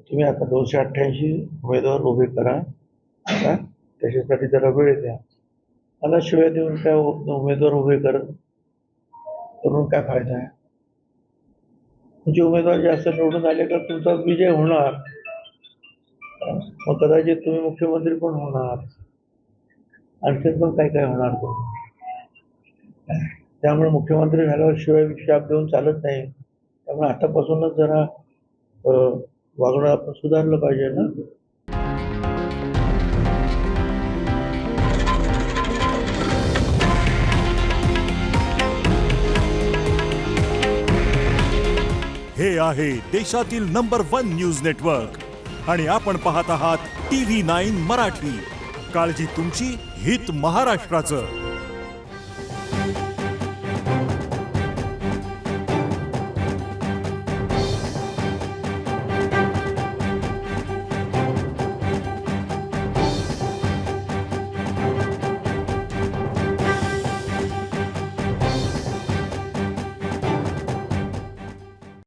तुम्ही आता 288 उमेदवार उभे करा, त्याच्यासाठी जरा वेळ द्या. मला शिवाय देऊन काय उमेदवार उभे करून काय फायदा आहे? तुमचे उमेदवार जास्त निवडून आले तर तुमचा विजय होणार, मग कदाचित तुम्ही मुख्यमंत्री पण होणार, आणखी पण काय काय होणार तो. त्यामुळे मुख्यमंत्री झाल्यावर शिवाय शाप देऊन चालत नाही. त्यामुळे आतापासूनच जरा वागणं आपण सुधारलं पाहिजे ना. हे आहे देशातील नंबर 1 न्यूज नेटवर्क आणि आपण पाहत आहात TV9 मराठी. काळजी तुमची, हित महाराष्ट्राचं.